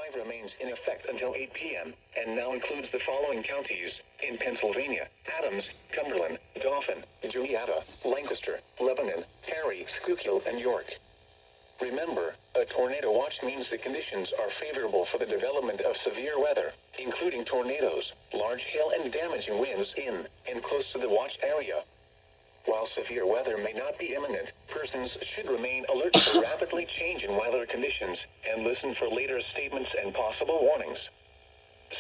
45 remains in effect until 8 p.m. and now includes the following counties in Pennsylvania: Adams, Cumberland, Dauphin, Juniata, Lancaster, Lebanon, Perry, Schuylkill, and York. Remember, a tornado watch means the conditions are favorable for the development of severe weather, including tornadoes, large hail, and damaging winds in and close to the watch area. While severe weather may not be imminent, persons should remain alert to rapidly changing weather conditions and listen for later statements and possible warnings.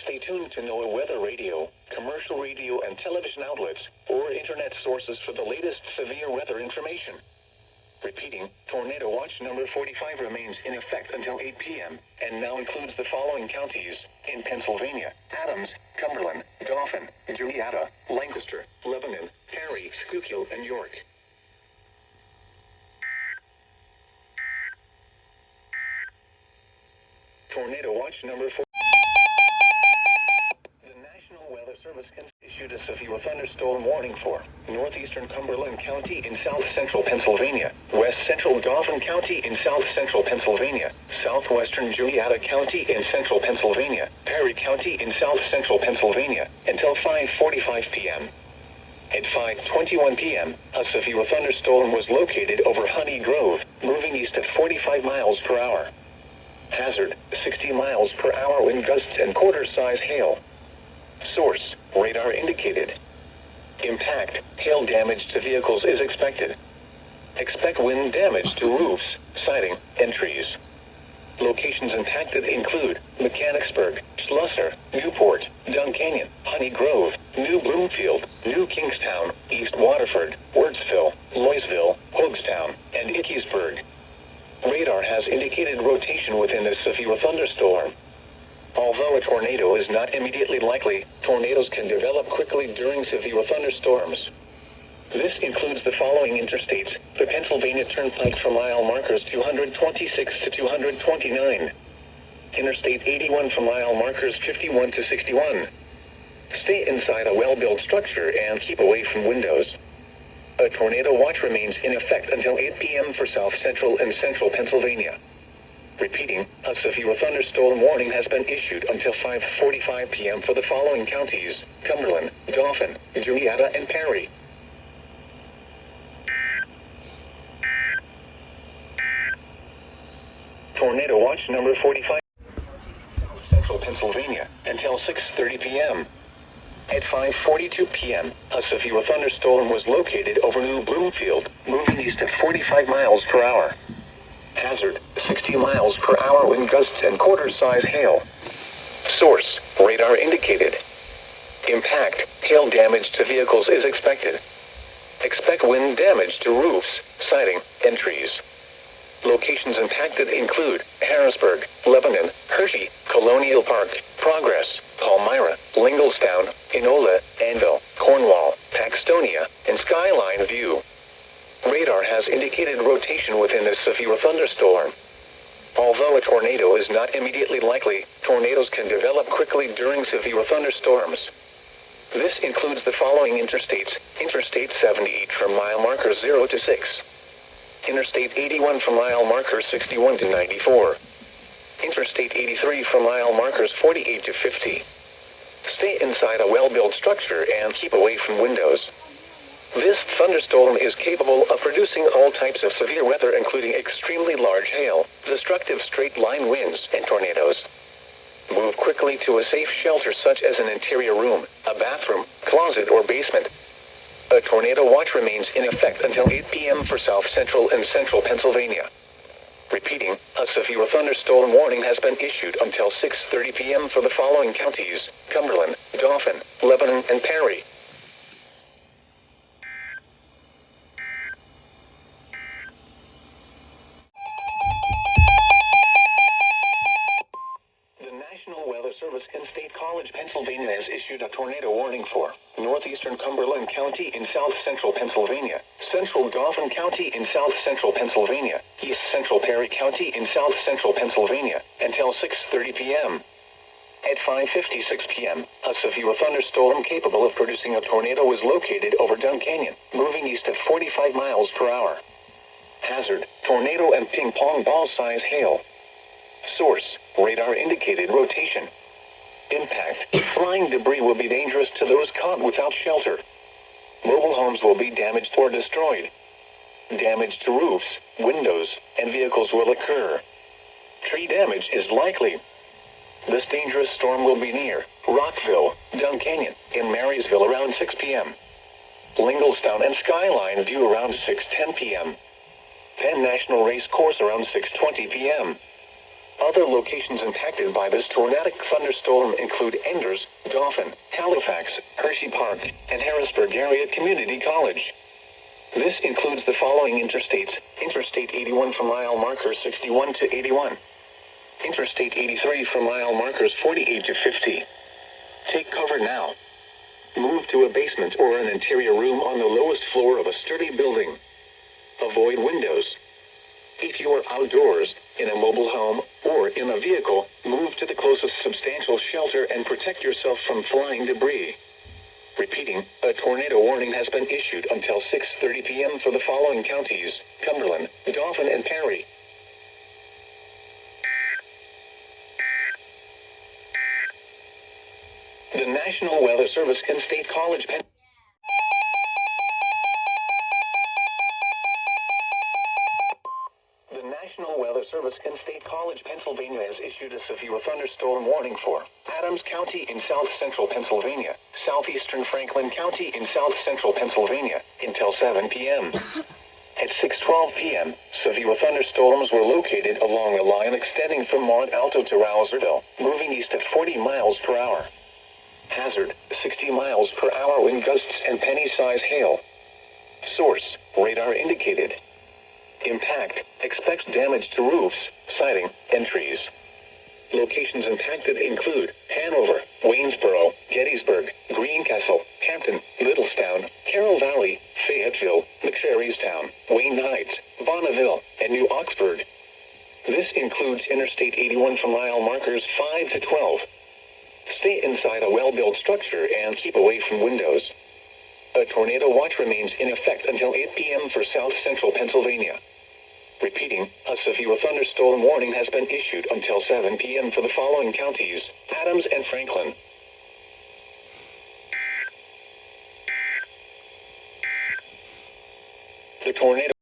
Stay tuned to NOAA weather radio, commercial radio and television outlets, or internet sources for the latest severe weather information. Repeating, Tornado Watch number 45 remains in effect until 8 p.m. and now includes the following counties in Pennsylvania: Adams, Cumberland, Dauphin, Juniata, Lancaster, Lebanon, Perry, Schuylkill, and York. Tornado Watch number 4. The National Weather Service issued a severe thunderstorm warning for northeastern Cumberland County in south-central Pennsylvania, west-central Dauphin County in south-central Pennsylvania, southwestern Juniata County in central Pennsylvania, Perry County in south-central Pennsylvania, until 5:45 p.m. At 5:21 p.m., a severe thunderstorm was located over Honey Grove, moving east at 45 miles per hour. Hazard, 60 miles per hour wind gusts and quarter-size hail. Source, radar indicated. Impact, hail damage to vehicles is expected. Expect wind damage to roofs, siding, and trees. Locations impacted include Mechanicsburg, Schlosser, Newport, Dun Canyon, Honey Grove, New Bloomfield, New Kingstown, East Waterford, Wurtsville, Loysville, Hoagstown, and Ickesburg. Radar has indicated rotation within this severe thunderstorm. Although a tornado is not immediately likely, tornadoes can develop quickly during severe thunderstorms. This includes the following interstates: the Pennsylvania Turnpike for mile markers 226 to 229. Interstate 81 for mile markers 51 to 61. Stay inside a well-built structure and keep away from windows. A tornado watch remains in effect until 8 p.m. for south-central and central Pennsylvania. Repeating, a severe thunderstorm warning has been issued until 5:45 p.m. for the following counties: Cumberland, Dauphin, Juniata, and Perry. Tornado Watch number 45. Central Pennsylvania until 6:30 p.m. At 5:42 p.m., a severe thunderstorm was located over New Bloomfield, moving east at 45 miles per hour. Hazard, 60 miles per hour wind gusts and quarter-size hail. Source, radar indicated. Impact, hail damage to vehicles is expected. Expect wind damage to roofs, siding, and trees. Locations impacted include Harrisburg, Lebanon, Hershey, Colonial Park, Progress, Palmyra, Linglestown, Enola, Anvil, Cornwall, Paxtonia, and Skyline View. Radar has indicated rotation within this severe thunderstorm. Although a tornado is not immediately likely, tornadoes can develop quickly during severe thunderstorms. This includes the following interstates: Interstate 78 from mile markers 0 to 6. Interstate 81 from mile markers 61 to 94. Interstate 83 from mile markers 48 to 50. Stay inside a well-built structure and keep away from windows. This thunderstorm is capable of producing all types of severe weather, including extremely large hail, destructive straight-line winds, and tornadoes. Move quickly to a safe shelter such as an interior room, a bathroom, closet, or basement. A tornado watch remains in effect until 8 p.m. for south-central and central Pennsylvania. Repeating, a severe thunderstorm warning has been issued until 6:30 p.m. for the following counties: Cumberland, Dauphin, Lebanon, and Perry. National Weather Service in State College, Pennsylvania has issued a tornado warning for northeastern Cumberland County in south-central Pennsylvania, central Dauphin County in south-central Pennsylvania, east-central Perry County in south-central Pennsylvania, until 6:30 p.m. At 5:56 p.m., a severe thunderstorm capable of producing a tornado was located over Dun Canyon, moving east at 45 miles per hour. Hazard, tornado and ping-pong ball-size hail. Source, radar indicated rotation. Impact, flying debris will be dangerous to those caught without shelter. Mobile homes will be damaged or destroyed. Damage to roofs, windows, and vehicles will occur. Tree damage is likely. This dangerous storm will be near Rockville, Dun Canyon, in Marysville around 6 p.m. Linglestown and Skyline View around 6:10 p.m. Penn National Race Course around 6:20 p.m. Other locations impacted by this tornadic thunderstorm include Enders, Dauphin, Halifax, Hershey Park, and Harrisburg Area Community College. This includes the following interstates: Interstate 81 from mile markers 61 to 81. Interstate 83 from mile markers 48 to 50. Take cover now. Move to a basement or an interior room on the lowest floor of a sturdy building. Avoid windows. If you are outdoors, in a mobile home, or in a vehicle, move to the closest substantial shelter and protect yourself from flying debris. Repeating, a tornado warning has been issued until 6:30 p.m. for the following counties: Cumberland, Dauphin, and Perry. The National Weather Service and State College The National Weather Service and State College, Pennsylvania has issued a severe thunderstorm warning for Adams County in south central Pennsylvania, southeastern Franklin County in south central Pennsylvania, until 7 p.m. At 6:12 p.m., severe thunderstorms were located along a line extending from Mont Alto to Rouserville, moving east at 40 miles per hour. Hazard, 60 miles per hour wind gusts and penny-size hail. Source, radar indicated. Impact, expects damage to roofs, siding, and trees. Locations impacted include Hanover, Waynesboro, Gettysburg, Greencastle, Hampton, Littlestown, Carroll Valley, Fayetteville, McSherrystown, Wayne Heights, Bonneville, and New Oxford. This includes Interstate 81 from mile markers 5 to 12. Stay inside a well-built structure and keep away from windows. A tornado watch remains in effect until 8 p.m. for south central Pennsylvania. Repeating, a severe thunderstorm warning has been issued until 7 p.m. for the following counties: Adams and Franklin. The tornado.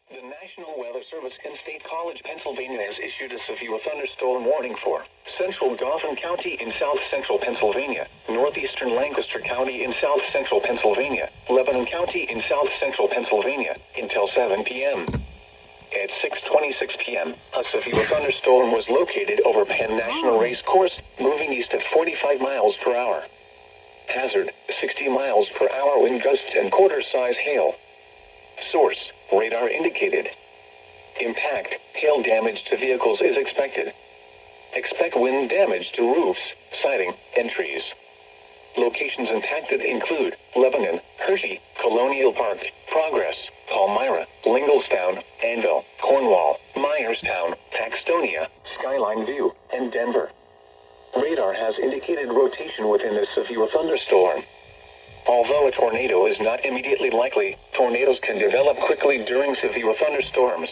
The National Weather Service and State College, Pennsylvania has issued a severe thunderstorm warning for central Dauphin County in south central Pennsylvania, northeastern Lancaster County in south central Pennsylvania, Lebanon County in south central Pennsylvania, until 7 p.m. At 6:26 p.m., a severe thunderstorm was located over Penn National Race Course, moving east at 45 miles per hour. Hazard, 60 miles per hour wind gusts and quarter-size hail. Source, radar indicated. Impact, hail damage to vehicles is expected. Expect wind damage to roofs, siding, and trees. Locations impacted include Lebanon, Hershey, Colonial Park, Progress, Palmyra, Linglestown, Anvil, Cornwall, Myerstown, Paxtonia, Skyline View, and Denver. Radar has indicated rotation within this severe thunderstorm. Although a tornado is not immediately likely, tornadoes can develop quickly during severe thunderstorms.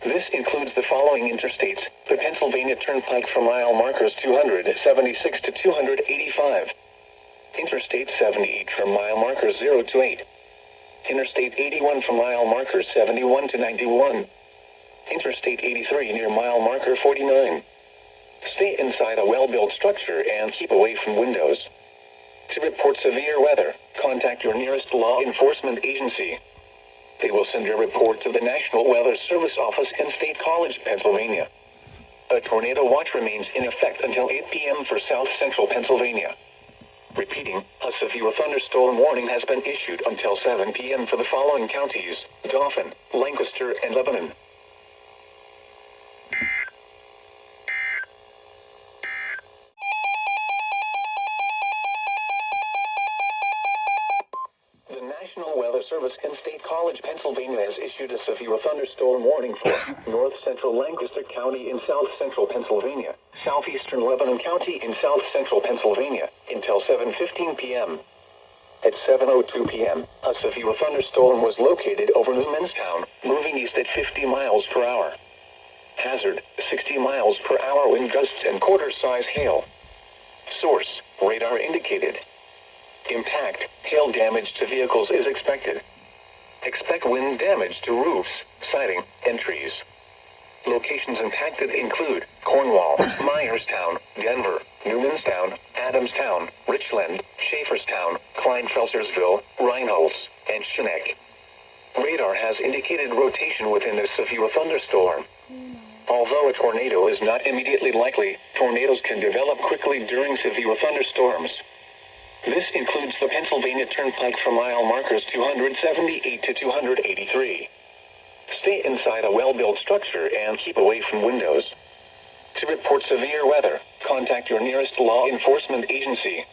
This includes the following interstates: the Pennsylvania Turnpike from mile markers 276 to 285. Interstate 78 from mile markers 0 to 8. Interstate 81 from mile markers 71 to 91. Interstate 83 near mile marker 49. Stay inside a well-built structure and keep away from windows. To report severe weather, contact your nearest law enforcement agency. They will send your report to the National Weather Service Office in State College, Pennsylvania. A tornado watch remains in effect until 8 p.m. for south central Pennsylvania. Repeating, a severe thunderstorm warning has been issued until 7 p.m. for the following counties: Dauphin, Lancaster, and Lebanon. The National Weather Service and State College, Pennsylvania has issued a severe thunderstorm warning for north central Lancaster County in south central Pennsylvania, southeastern Lebanon County in south central Pennsylvania, until 7:15 p.m. At 7:02 p.m., a severe thunderstorm was located over Newmanstown, moving east at 50 miles per hour. Hazard, 60 miles per hour wind gusts and quarter-size hail. Source, radar indicated. Impact, hail damage to vehicles is expected. Expect wind damage to roofs, siding, and trees. Locations impacted include Cornwall, Myerstown, Denver, Newmanstown, Adamstown, Richland, Schaeferstown, Kleinfelsersville, Reinholz, and Schoeneck. Radar has indicated rotation within this severe thunderstorm. Although a tornado is not immediately likely, tornadoes can develop quickly during severe thunderstorms. This includes the Pennsylvania Turnpike from mile markers 278 to 283. Stay inside a well-built structure and keep away from windows. To report severe weather, contact your nearest law enforcement agency.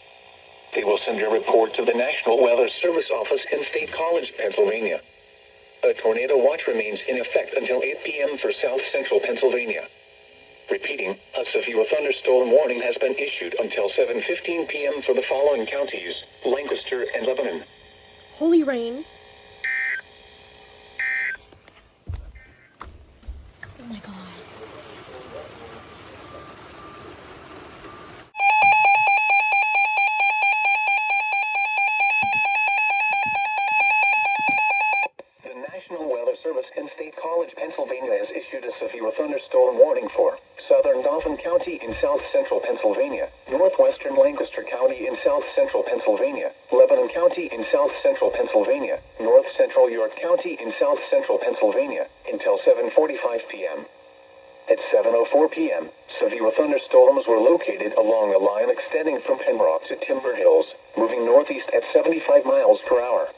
They will send your report to the National Weather Service office in State College, Pennsylvania. A tornado watch remains in effect until 8 p.m. for south-central Pennsylvania. Repeating, a severe thunderstorm warning has been issued until 7:15 p.m. for the following counties: Lancaster and Lebanon. Holy rain. Oh my god. The National Weather Service in State College, Pennsylvania has issued a severe thunderstorm warning for southern Dauphin County in south-central Pennsylvania, northwestern Lancaster County in south-central Pennsylvania, Lebanon County in south-central Pennsylvania, north-central York County in south-central Pennsylvania, until 7:45 p.m. At 7:04 p.m., severe thunderstorms were located along a line extending from Pembroke to Timber Hills, moving northeast at 75 miles per hour.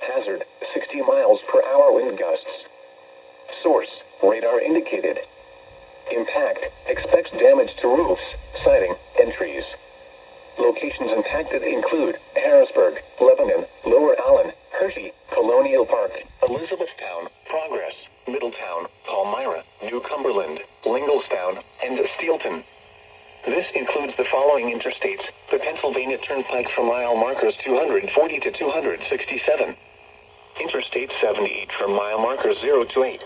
Hazard, 60 miles per hour wind gusts. Source, radar indicated. Impact, expects damage to roofs, siding, and trees. Locations impacted include Harrisburg, Lebanon, Lower Allen, Hershey, Colonial Park, Elizabethtown, Progress, Middletown, Palmyra, New Cumberland, Lingelstown, and Steelton. This includes the following interstates: the Pennsylvania Turnpike from mile markers 240 to 267. Interstate 78 from mile markers 0 to 8.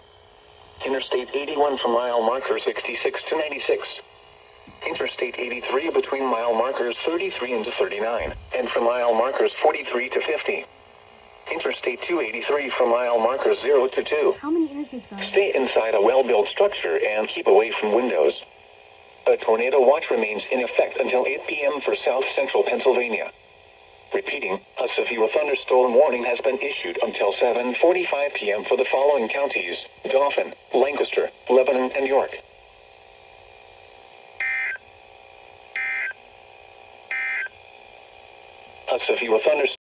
Interstate 81 from mile markers 66 to 96. Interstate 83 between mile markers 33 and 39, and from mile markers 43 to 50. Interstate 283 from mile markers 0 to 2. How many interstates, bro? Stay inside a well-built structure and keep away from windows. A tornado watch remains in effect until 8 p.m. for south-central Pennsylvania. Repeating, a severe thunderstorm warning has been issued until 7:45 p.m. for the following counties: Dauphin, Lancaster, Lebanon, and York. A severe thunderstorm